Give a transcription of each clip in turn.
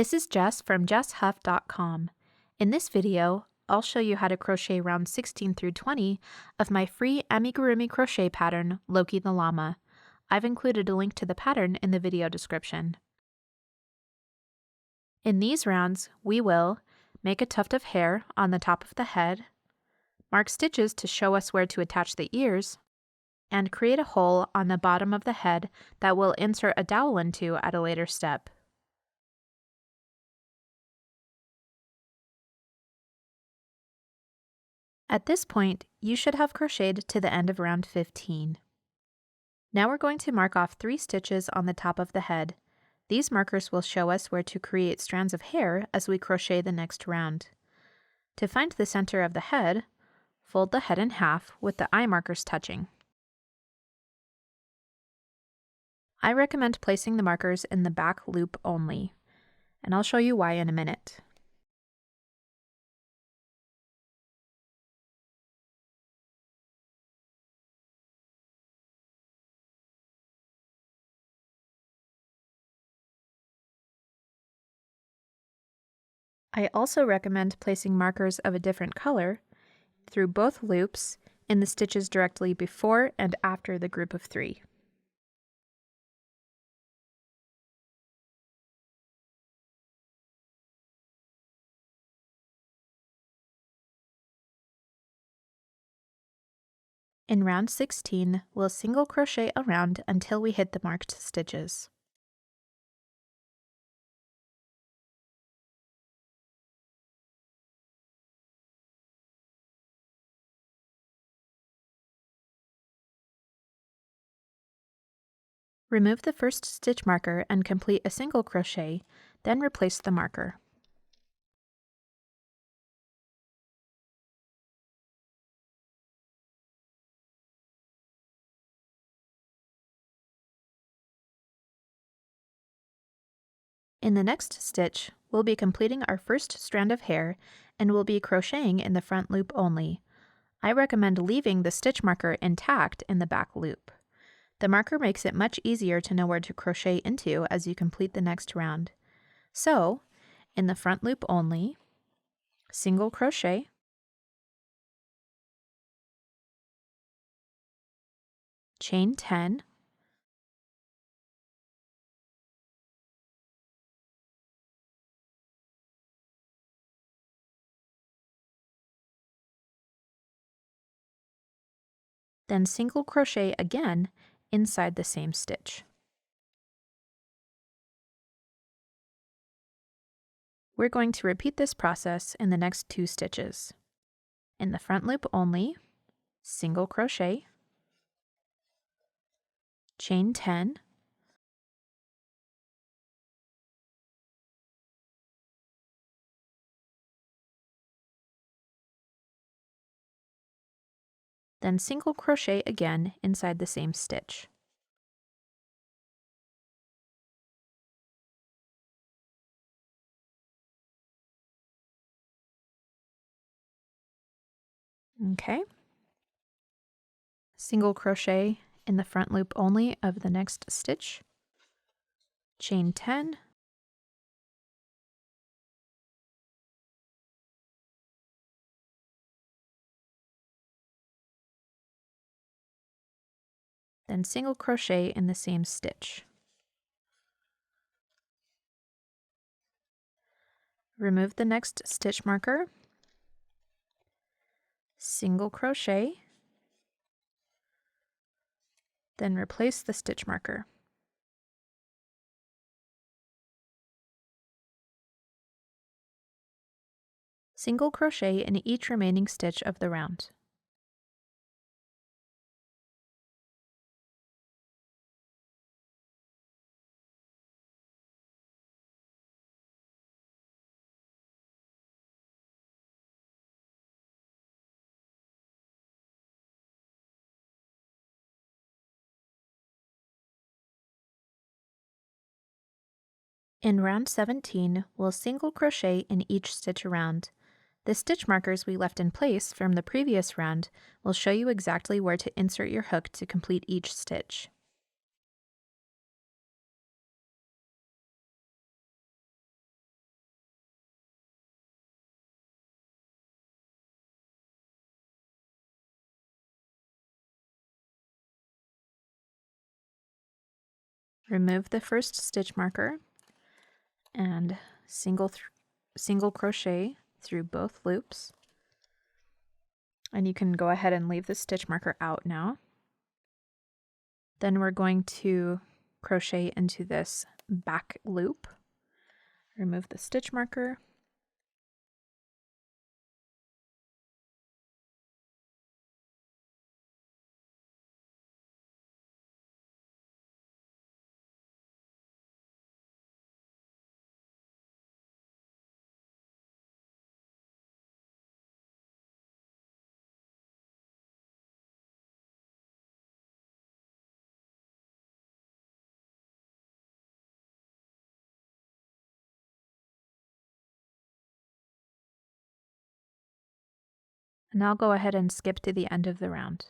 This is Jess from jesshuff.com. In this video, I'll show you how to crochet rounds 16 through 20 of my free amigurumi crochet pattern, Loki the Llama. I've included a link to the pattern in the video description. In these rounds, we will make a tuft of hair on the top of the head, mark stitches to show us where to attach the ears, and create a hole on the bottom of the head that we'll insert a dowel into at a later step. At this point, you should have crocheted to the end of round 15. Now we're going to mark off 3 stitches on the top of the head. These markers will show us where to create strands of hair as we crochet the next round. To find the center of the head, fold the head in half with the eye markers touching. I recommend placing the markers in the back loop only, and I'll show you why in a minute. I also recommend placing markers of a different color through both loops in the stitches directly before and after the group of 3. In round 16, we'll single crochet around until we hit the marked stitches. Remove the first stitch marker and complete a single crochet, then replace the marker. In the next stitch, we'll be completing our first strand of hair and we'll be crocheting in the front loop only. I recommend leaving the stitch marker intact in the back loop. The marker makes it much easier to know where to crochet into as you complete the next round. So, in the front loop only, single crochet, chain 10, then single crochet again inside the same stitch. We're going to repeat this process in the next 2 stitches. In the front loop only, single crochet, chain 10, then single crochet again inside the same stitch. Okay. Single crochet in the front loop only of the next stitch, chain 10, then single crochet in the same stitch. Remove the next stitch marker, single crochet, then replace the stitch marker. Single crochet in each remaining stitch of the round. In round 17, we'll single crochet in each stitch around. The stitch markers we left in place from the previous round will show you exactly where to insert your hook to complete each stitch. Remove the first stitch marker and single crochet through both loops. And you can go ahead and leave the stitch marker out now. Then we're going to crochet into this back loop. Remove the stitch marker. And I'll go ahead and skip to the end of the round.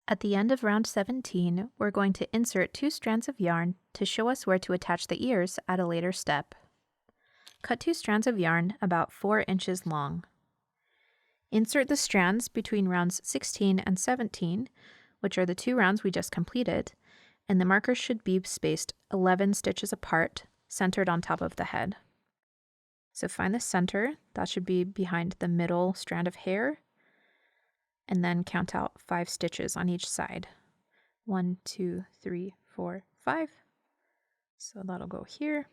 At the end of round 17, we're going to insert 2 strands of yarn to show us where to attach the ears at a later step. Cut 2 strands of yarn about 4 inches long. Insert the strands between rounds 16 and 17, which are the 2 rounds we just completed, and the markers should be spaced 11 stitches apart, centered on top of the head. So find the center, that should be behind the middle strand of hair, and then count out 5 stitches on each side. 1, 2, 3, 4, 5. So that'll go here.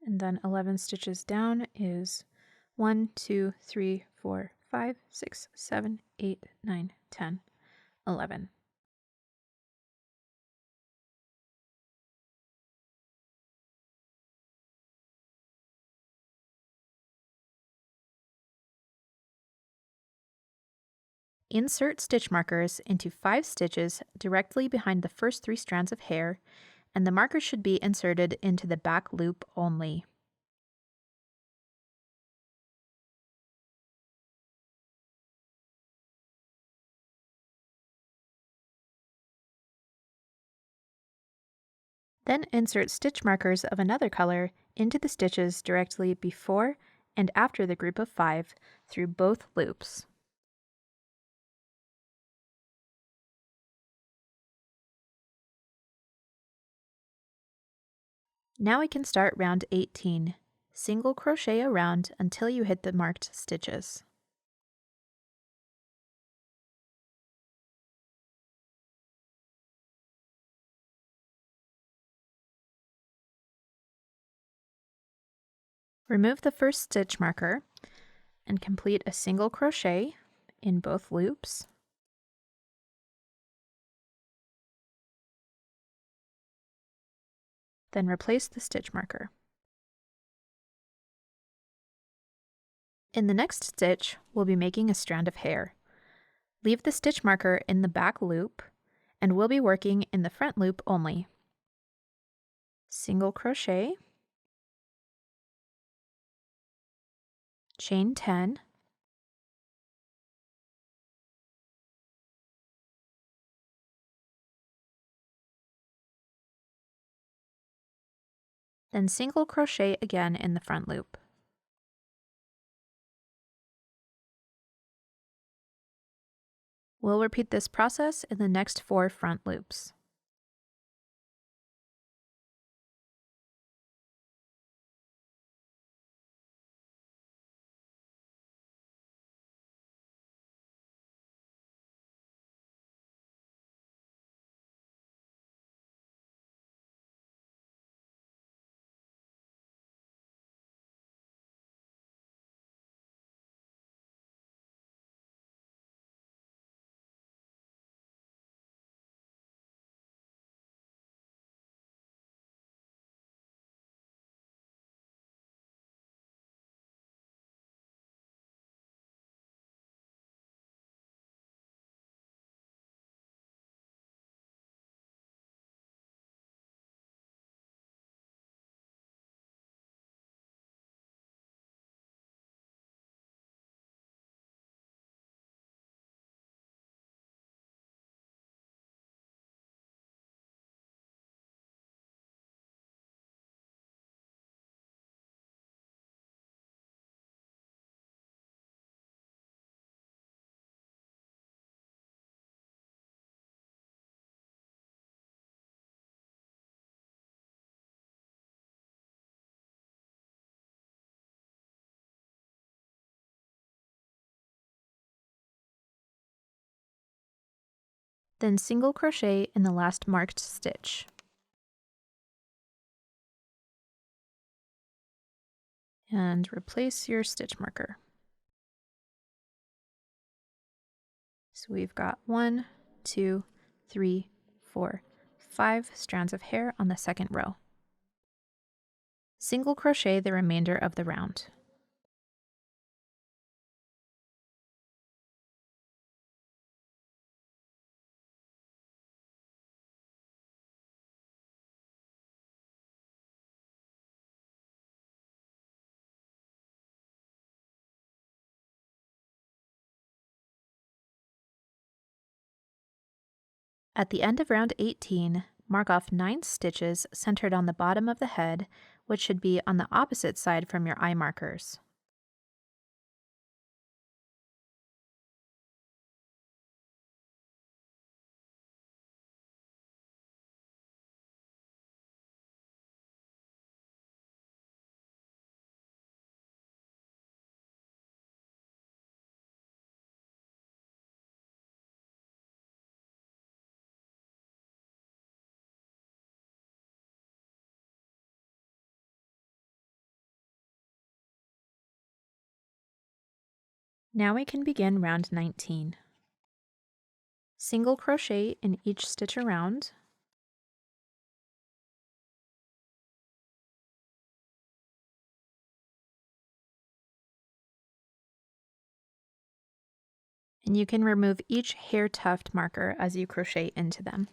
And then 11 stitches down is 1, 2, 3, 4, 5, 6, 7, 8, 9, 10, 11. Insert stitch markers into 5 stitches directly behind the first 3 strands of hair, and the markers should be inserted into the back loop only. Then insert stitch markers of another color into the stitches directly before and after the group of 5 through both loops. Now we can start round 18. Single crochet around until you hit the marked stitches. Remove the first stitch marker and complete a single crochet in both loops. Then replace the stitch marker. In the next stitch, we'll be making a strand of hair. Leave the stitch marker in the back loop, and we'll be working in the front loop only. Single crochet, chain 10, then single crochet again in the front loop. We'll repeat this process in the next 4 front loops. Then single crochet in the last marked stitch. And replace your stitch marker. So we've got 1, 2, 3, 4, 5 strands of hair on the second row. Single crochet the remainder of the round. At the end of round 18, mark off 9 stitches centered on the bottom of the head, which should be on the opposite side from your eye markers. Now we can begin round 19. Single crochet in each stitch around, and you can remove each hair tuft marker as you crochet into them.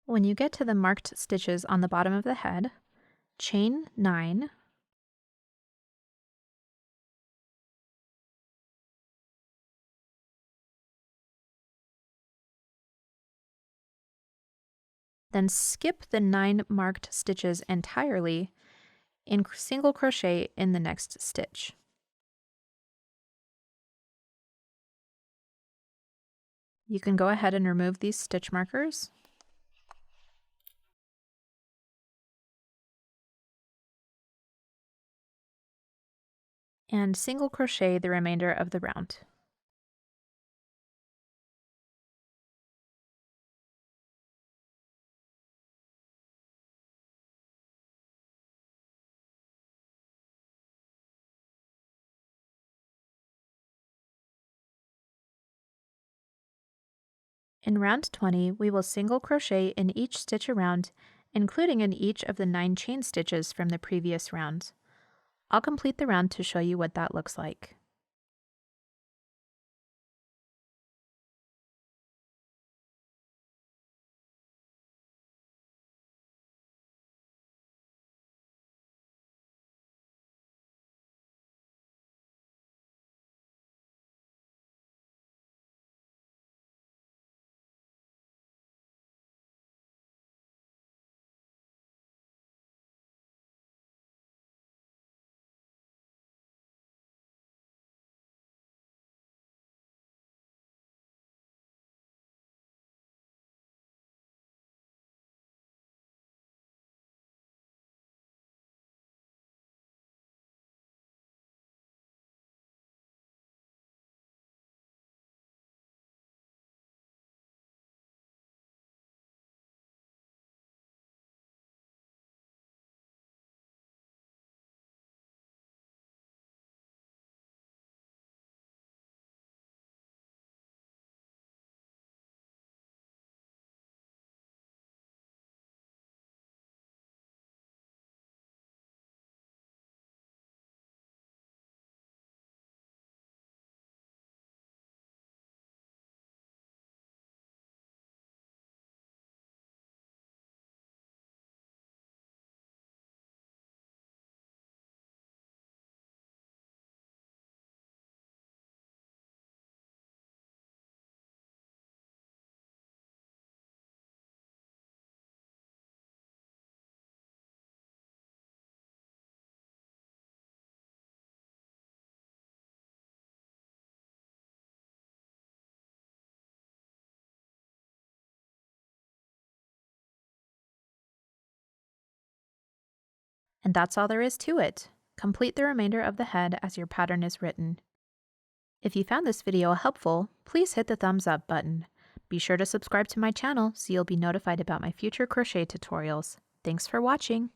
When you get to the marked stitches on the bottom of the head, chain 9, then skip the 9 marked stitches entirely and single crochet in the next stitch. You can go ahead and remove these stitch markers. And single crochet the remainder of the round. In round 20, we will single crochet in each stitch around, including in each of the 9 chain stitches from the previous round. I'll complete the round to show you what that looks like. And that's all there is to it. Complete the remainder of the head as your pattern is written. If you found this video helpful, please hit the thumbs up button. Be sure to subscribe to my channel so you'll be notified about my future crochet tutorials. Thanks for watching!